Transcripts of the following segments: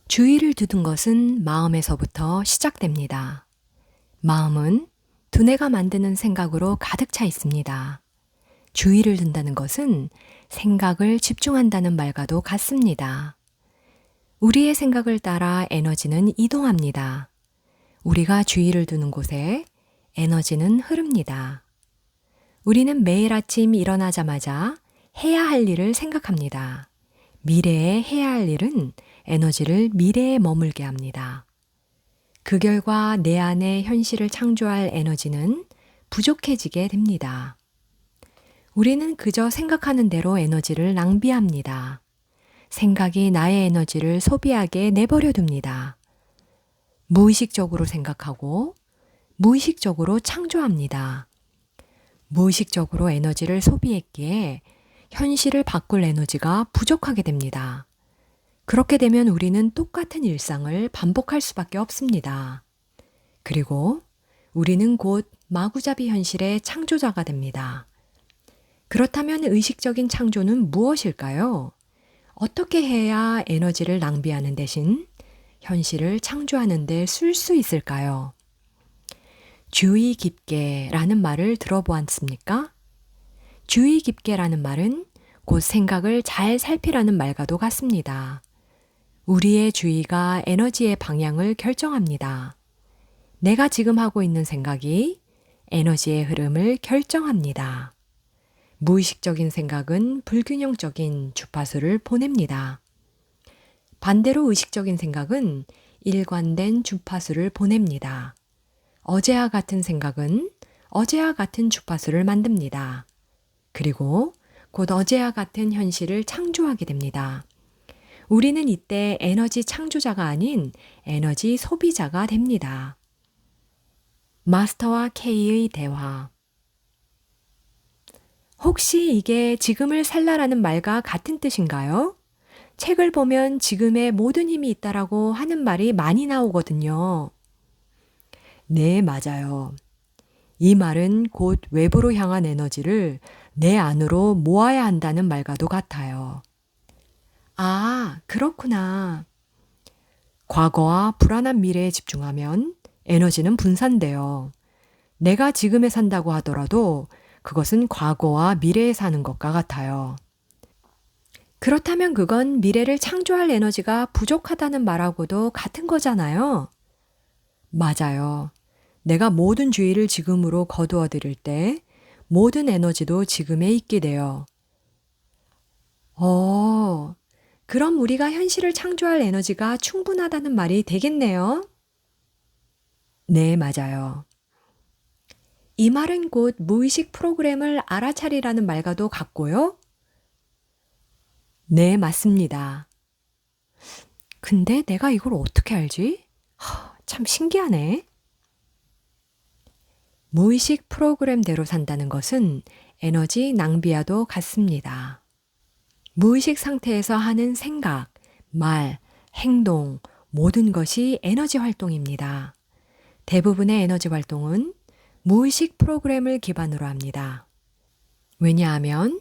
주의를 두는 것은 마음에서부터 시작됩니다. 마음은 두뇌가 만드는 생각으로 가득 차 있습니다. 주의를 둔다는 것은 생각을 집중한다는 말과도 같습니다. 우리의 생각을 따라 에너지는 이동합니다. 우리가 주의를 두는 곳에 에너지는 흐릅니다. 우리는 매일 아침 일어나자마자 해야 할 일을 생각합니다. 미래에 해야 할 일은 에너지를 미래에 머물게 합니다. 그 결과 내 안에 현실을 창조할 에너지는 부족해지게 됩니다. 우리는 그저 생각하는 대로 에너지를 낭비합니다. 생각이 나의 에너지를 소비하게 내버려 둡니다. 무의식적으로 생각하고 무의식적으로 창조합니다. 무의식적으로 에너지를 소비했기에 현실을 바꿀 에너지가 부족하게 됩니다. 그렇게 되면 우리는 똑같은 일상을 반복할 수밖에 없습니다. 그리고 우리는 곧 마구잡이 현실의 창조자가 됩니다. 그렇다면 의식적인 창조는 무엇일까요? 어떻게 해야 에너지를 낭비하는 대신 현실을 창조하는 데 쓸 수 있을까요? 주의 깊게라는 말을 들어보았습니까? 주의 깊게라는 말은 곧 생각을 잘 살피라는 말과도 같습니다. 우리의 주의가 에너지의 방향을 결정합니다. 내가 지금 하고 있는 생각이 에너지의 흐름을 결정합니다. 무의식적인 생각은 불균형적인 주파수를 보냅니다. 반대로 의식적인 생각은 일관된 주파수를 보냅니다. 어제와 같은 생각은 어제와 같은 주파수를 만듭니다. 그리고 곧 어제와 같은 현실을 창조하게 됩니다. 우리는 이때 에너지 창조자가 아닌 에너지 소비자가 됩니다. 마스터와 K의 대화. 혹시 이게 지금을 살라라는 말과 같은 뜻인가요? 책을 보면 지금의 모든 힘이 있다라고 하는 말이 많이 나오거든요. 네, 맞아요. 이 말은 곧 외부로 향한 에너지를 내 안으로 모아야 한다는 말과도 같아요. 아, 그렇구나. 과거와 불안한 미래에 집중하면 에너지는 분산돼요. 내가 지금에 산다고 하더라도 그것은 과거와 미래에 사는 것과 같아요. 그렇다면 그건 미래를 창조할 에너지가 부족하다는 말하고도 같은 거잖아요. 맞아요. 내가 모든 주의를 지금으로 거두어 들일 때 모든 에너지도 지금에 있게 돼요. 그럼 우리가 현실을 창조할 에너지가 충분하다는 말이 되겠네요. 네, 맞아요. 이 말은 곧 무의식 프로그램을 알아차리라는 말과도 같고요. 네, 맞습니다. 근데 내가 이걸 어떻게 알지? 참 신기하네. 무의식 프로그램대로 산다는 것은 에너지 낭비와도 같습니다. 무의식 상태에서 하는 생각, 말, 행동, 모든 것이 에너지 활동입니다. 대부분의 에너지 활동은 무의식 프로그램을 기반으로 합니다. 왜냐하면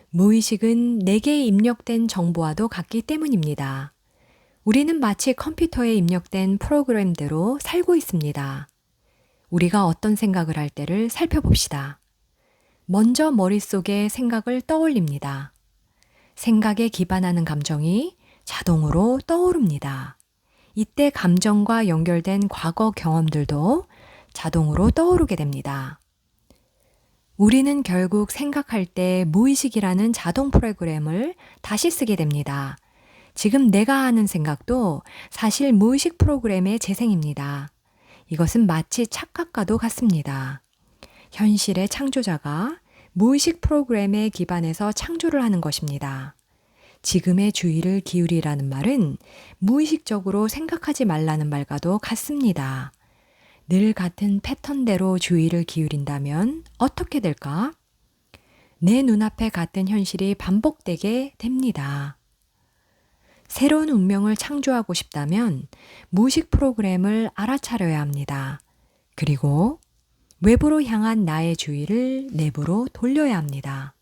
무의식은 내게 입력된 정보와도 같기 때문입니다. 우리는 마치 컴퓨터에 입력된 프로그램대로 살고 있습니다. 우리가 어떤 생각을 할 때를 살펴봅시다. 먼저 머릿속에 생각을 떠올립니다. 생각에 기반하는 감정이 자동으로 떠오릅니다. 이때 감정과 연결된 과거 경험들도 자동으로 떠오르게 됩니다. 우리는 결국 생각할 때 무의식이라는 자동 프로그램을 다시 쓰게 됩니다. 지금 내가 하는 생각도 사실 무의식 프로그램의 재생입니다. 이것은 마치 착각과도 같습니다. 현실의 창조자가 무의식 프로그램에 기반해서 창조를 하는 것입니다. 지금의 주의를 기울이라는 말은 무의식적으로 생각하지 말라는 말과도 같습니다. 늘 같은 패턴대로 주의를 기울인다면 어떻게 될까? 내 눈앞에 같은 현실이 반복되게 됩니다. 새로운 운명을 창조하고 싶다면 무의식 프로그램을 알아차려야 합니다. 그리고 외부로 향한 나의 주의를 내부로 돌려야 합니다.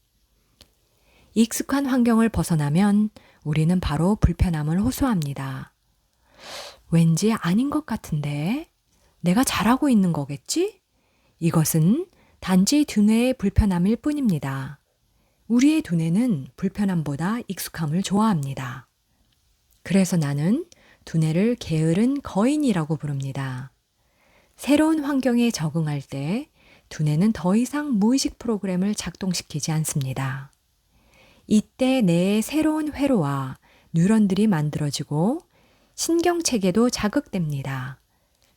익숙한 환경을 벗어나면 우리는 바로 불편함을 호소합니다. 왠지 아닌 것 같은데? 내가 잘하고 있는 거겠지? 이것은 단지 두뇌의 불편함일 뿐입니다. 우리의 두뇌는 불편함보다 익숙함을 좋아합니다. 그래서 나는 두뇌를 게으른 거인이라고 부릅니다. 새로운 환경에 적응할 때 두뇌는 더 이상 무의식 프로그램을 작동시키지 않습니다. 이때 뇌의 새로운 회로와 뉴런들이 만들어지고 신경체계도 자극됩니다.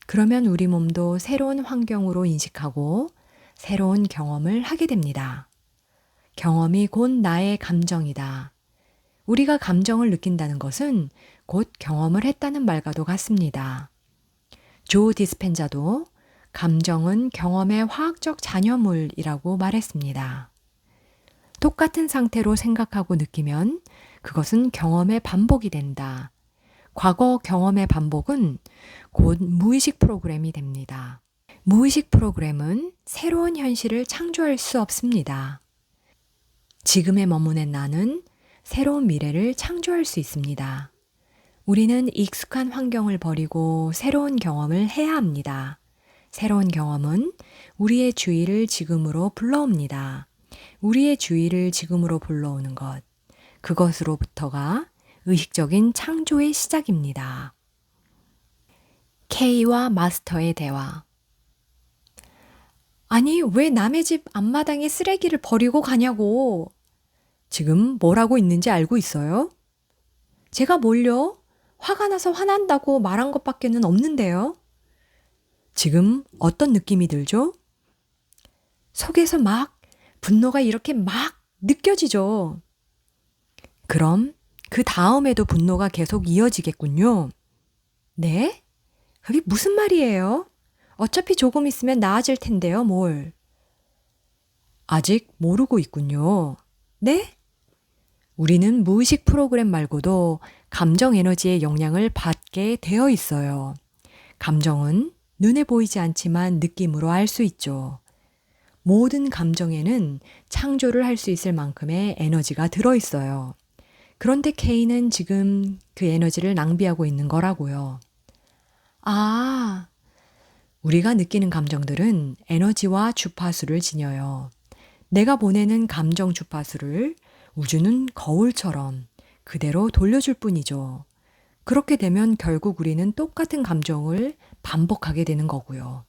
그러면 우리 몸도 새로운 환경으로 인식하고 새로운 경험을 하게 됩니다. 경험이 곧 나의 감정이다. 우리가 감정을 느낀다는 것은 곧 경험을 했다는 말과도 같습니다. 조 디스펜자도 감정은 경험의 화학적 잔여물이라고 말했습니다. 똑같은 상태로 생각하고 느끼면 그것은 경험의 반복이 된다. 과거 경험의 반복은 곧 무의식 프로그램이 됩니다. 무의식 프로그램은 새로운 현실을 창조할 수 없습니다. 지금에 머무는 나는 새로운 미래를 창조할 수 있습니다. 우리는 익숙한 환경을 버리고 새로운 경험을 해야 합니다. 새로운 경험은 우리의 주의를 지금으로 불러옵니다. 우리의 주의를 지금으로 불러오는 것, 그것으로부터가 의식적인 창조의 시작입니다. K와 마스터의 대화. 아니, 왜 남의 집 앞마당에 쓰레기를 버리고 가냐고. 지금 뭘 하고 있는지 알고 있어요? 제가 뭘요? 화가 나서 화난다고 말한 것밖에는 없는데요. 지금 어떤 느낌이 들죠? 속에서 막 분노가 이렇게 막 느껴지죠. 그럼 그 다음에도 분노가 계속 이어지겠군요. 네? 그게 무슨 말이에요? 어차피 조금 있으면 나아질 텐데요, 뭘. 아직 모르고 있군요. 네? 우리는 무의식 프로그램 말고도 감정 에너지의 영향을 받게 되어 있어요. 감정은 눈에 보이지 않지만 느낌으로 알 수 있죠. 모든 감정에는 창조를 할 수 있을 만큼의 에너지가 들어있어요. 그런데 K는 지금 그 에너지를 낭비하고 있는 거라고요. 아, 우리가 느끼는 감정들은 에너지와 주파수를 지녀요. 내가 보내는 감정 주파수를 우주는 거울처럼 그대로 돌려줄 뿐이죠. 그렇게 되면 결국 우리는 똑같은 감정을 반복하게 되는 거고요.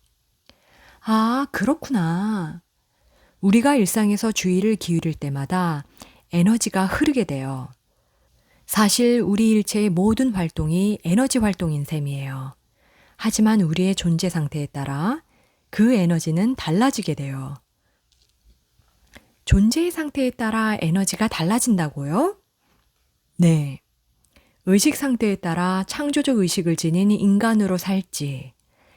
아, 그렇구나. 우리가 일상에서 주의를 기울일 때마다 에너지가 흐르게 돼요. 사실 우리 일체의 모든 활동이 에너지 활동인 셈이에요. 하지만 우리의 존재 상태에 따라 그 에너지는 달라지게 돼요. 존재의 상태에 따라 에너지가 달라진다고요? 네. 의식 상태에 따라 창조적 의식을 지닌 인간으로 살지,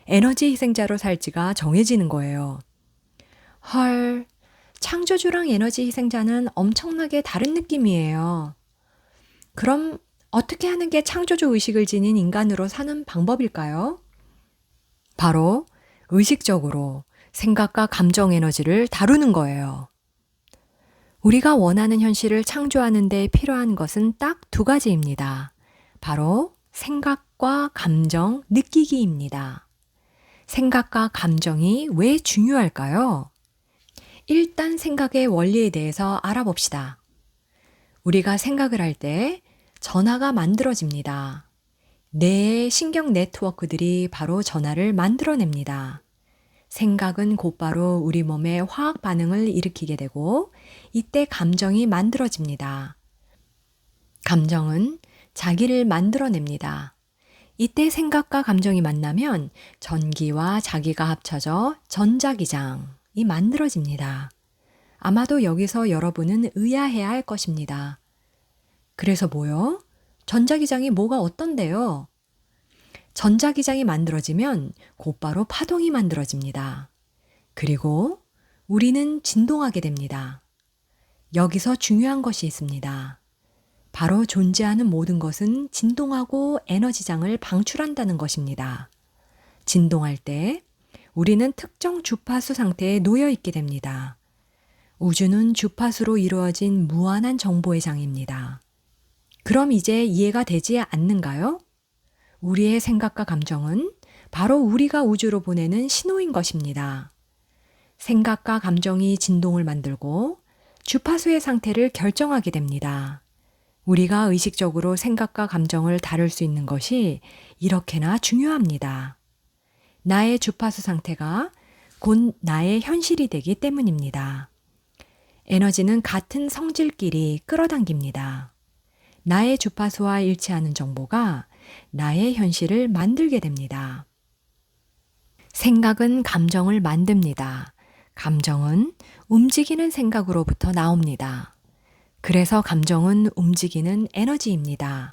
에너지 희생자로 살지가 정해지는 거예요. 헐, 창조주랑 에너지 희생자는 엄청나게 다른 느낌이에요. 그럼 어떻게 하는 게 창조적 의식을 지닌 인간으로 사는 방법일까요? 바로 의식적으로 생각과 감정 에너지를 다루는 거예요. 우리가 원하는 현실을 창조하는 데 필요한 것은 딱 두 가지입니다. 바로 생각과 감정, 느끼기입니다. 생각과 감정이 왜 중요할까요? 일단 생각의 원리에 대해서 알아봅시다. 우리가 생각을 할 때 전하가 만들어집니다. 뇌의 신경 네트워크들이 바로 전하를 만들어냅니다. 생각은 곧바로 우리 몸의 화학 반응을 일으키게 되고 이때 감정이 만들어집니다. 감정은 자기를 만들어냅니다. 이때 생각과 감정이 만나면 전기와 자기가 합쳐져 전자기장이 만들어집니다. 아마도 여기서 여러분은 의아해야 할 것입니다. 그래서 뭐요? 전자기장이 뭐가 어떤데요? 전자기장이 만들어지면 곧바로 파동이 만들어집니다. 그리고 우리는 진동하게 됩니다. 여기서 중요한 것이 있습니다. 바로 존재하는 모든 것은 진동하고 에너지장을 방출한다는 것입니다. 진동할 때 우리는 특정 주파수 상태에 놓여 있게 됩니다. 우주는 주파수로 이루어진 무한한 정보의 장입니다. 그럼 이제 이해가 되지 않는가요? 우리의 생각과 감정은 바로 우리가 우주로 보내는 신호인 것입니다. 생각과 감정이 진동을 만들고 주파수의 상태를 결정하게 됩니다. 우리가 의식적으로 생각과 감정을 다룰 수 있는 것이 이렇게나 중요합니다. 나의 주파수 상태가 곧 나의 현실이 되기 때문입니다. 에너지는 같은 성질끼리 끌어당깁니다. 나의 주파수와 일치하는 정보가 나의 현실을 만들게 됩니다. 생각은 감정을 만듭니다. 감정은 움직이는 생각으로부터 나옵니다. 그래서 감정은 움직이는 에너지입니다.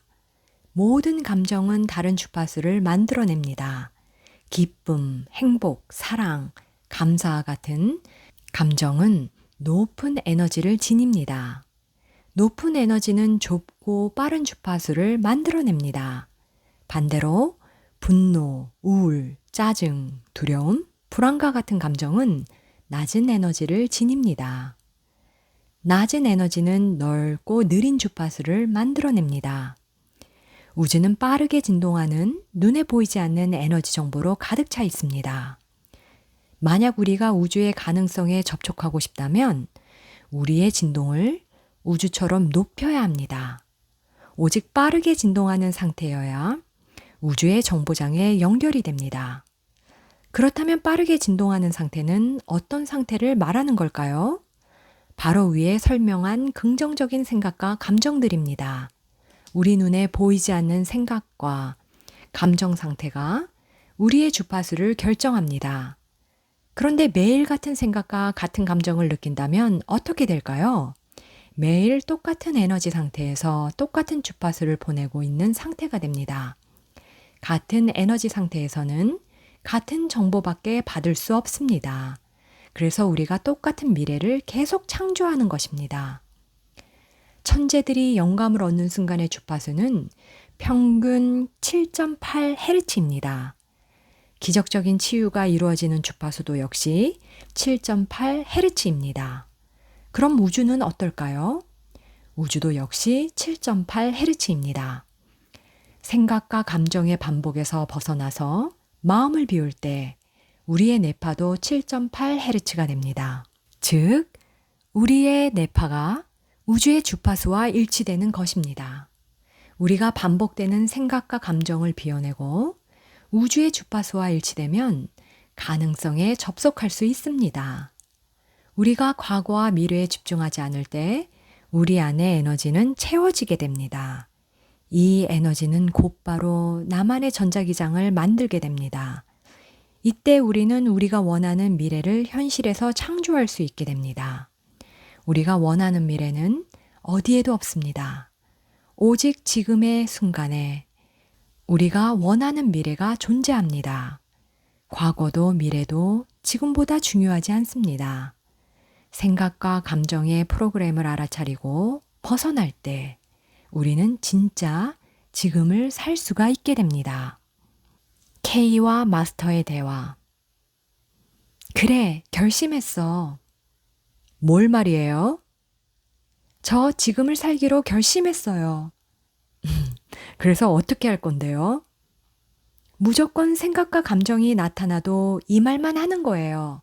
모든 감정은 다른 주파수를 만들어냅니다. 기쁨, 행복, 사랑, 감사와 같은 감정은 높은 에너지를 지닙니다. 높은 에너지는 좁고 빠른 주파수를 만들어냅니다. 반대로 분노, 우울, 짜증, 두려움, 불안과 같은 감정은 낮은 에너지를 지닙니다. 낮은 에너지는 넓고 느린 주파수를 만들어냅니다. 우주는 빠르게 진동하는 눈에 보이지 않는 에너지 정보로 가득 차 있습니다. 만약 우리가 우주의 가능성에 접촉하고 싶다면 우리의 진동을 우주처럼 높여야 합니다. 오직 빠르게 진동하는 상태여야 우주의 정보장에 연결이 됩니다. 그렇다면 빠르게 진동하는 상태는 어떤 상태를 말하는 걸까요? 바로 위에 설명한 긍정적인 생각과 감정들입니다. 우리 눈에 보이지 않는 생각과 감정 상태가 우리의 주파수를 결정합니다. 그런데 매일 같은 생각과 같은 감정을 느낀다면 어떻게 될까요? 매일 똑같은 에너지 상태에서 똑같은 주파수를 보내고 있는 상태가 됩니다. 같은 에너지 상태에서는 같은 정보밖에 받을 수 없습니다. 그래서 우리가 똑같은 미래를 계속 창조하는 것입니다. 천재들이 영감을 얻는 순간의 주파수는 평균 7.8Hz입니다. 기적적인 치유가 이루어지는 주파수도 역시 7.8Hz입니다. 그럼 우주는 어떨까요? 우주도 역시 7.8Hz입니다. 생각과 감정의 반복에서 벗어나서 마음을 비울 때 우리의 뇌파도 7.8Hz가 됩니다. 즉, 우리의 뇌파가 우주의 주파수와 일치되는 것입니다. 우리가 반복되는 생각과 감정을 비워내고 우주의 주파수와 일치되면 가능성에 접속할 수 있습니다. 우리가 과거와 미래에 집중하지 않을 때 우리 안의 에너지는 채워지게 됩니다. 이 에너지는 곧바로 나만의 전자기장을 만들게 됩니다. 이때 우리는 우리가 원하는 미래를 현실에서 창조할 수 있게 됩니다. 우리가 원하는 미래는 어디에도 없습니다. 오직 지금의 순간에 우리가 원하는 미래가 존재합니다. 과거도 미래도 지금보다 중요하지 않습니다. 생각과 감정의 프로그램을 알아차리고 벗어날 때 우리는 진짜 지금을 살 수가 있게 됩니다. K와 마스터의 대화. 그래, 결심했어. 뭘 말이에요? 저 지금을 살기로 결심했어요. 그래서 어떻게 할 건데요? 무조건 생각과 감정이 나타나도 이 말만 하는 거예요.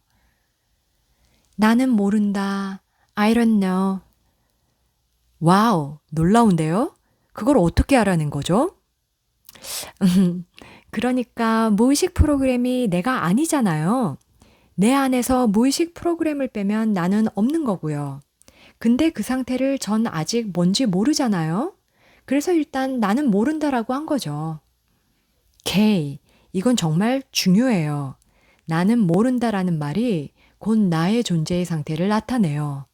나는 모른다. I don't know. 와우, 놀라운데요? 그걸 어떻게 알아낸 거죠? 그러니까 무의식 프로그램이 내가 아니잖아요. 내 안에서 무의식 프로그램을 빼면 나는 없는 거고요. 근데 그 상태를 전 아직 뭔지 모르잖아요. 그래서 일단 나는 모른다라고 한 거죠. K, 이건 정말 중요해요. 나는 모른다라는 말이 곧 나의 존재의 상태를 나타내요.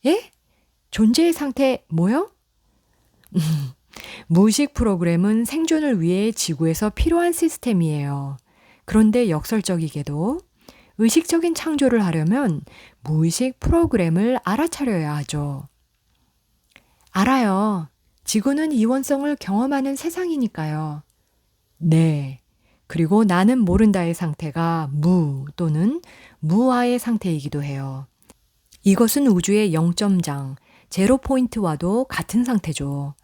예? 존재의 상태 뭐요? 무의식 프로그램은 생존을 위해 지구에서 필요한 시스템이에요. 그런데 역설적이게도 의식적인 창조를 하려면 무의식 프로그램을 알아차려야 하죠. 알아요. 지구는 이원성을 경험하는 세상이니까요. 네. 그리고 나는 모른다의 상태가 무 또는 무아의 상태이기도 해요. 이것은 우주의 0점장, 제로 포인트와도 같은 상태죠.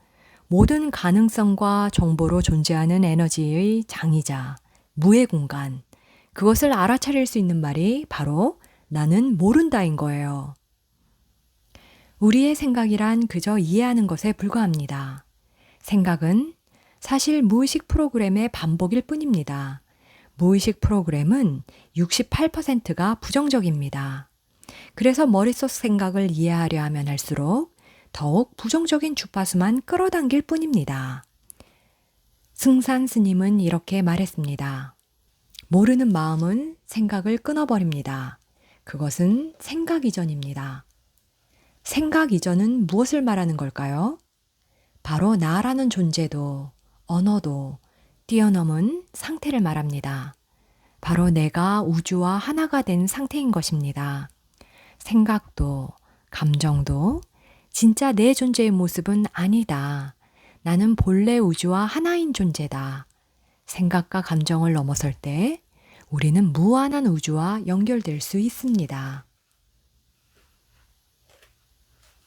모든 가능성과 정보로 존재하는 에너지의 장이자 무의 공간, 그것을 알아차릴 수 있는 말이 바로 나는 모른다인 거예요. 우리의 생각이란 그저 이해하는 것에 불과합니다. 생각은 사실 무의식 프로그램의 반복일 뿐입니다. 무의식 프로그램은 68%가 부정적입니다. 그래서 머릿속 생각을 이해하려 하면 할수록 더욱 부정적인 주파수만 끌어당길 뿐입니다. 승산 스님은 이렇게 말했습니다. 모르는 마음은 생각을 끊어버립니다. 그것은 생각 이전입니다. 생각 이전은 무엇을 말하는 걸까요? 바로 나라는 존재도 언어도 뛰어넘은 상태를 말합니다. 바로 내가 우주와 하나가 된 상태인 것입니다. 생각도 감정도 진짜 내 존재의 모습은 아니다. 나는 본래 우주와 하나인 존재다. 생각과 감정을 넘어설 때 우리는 무한한 우주와 연결될 수 있습니다.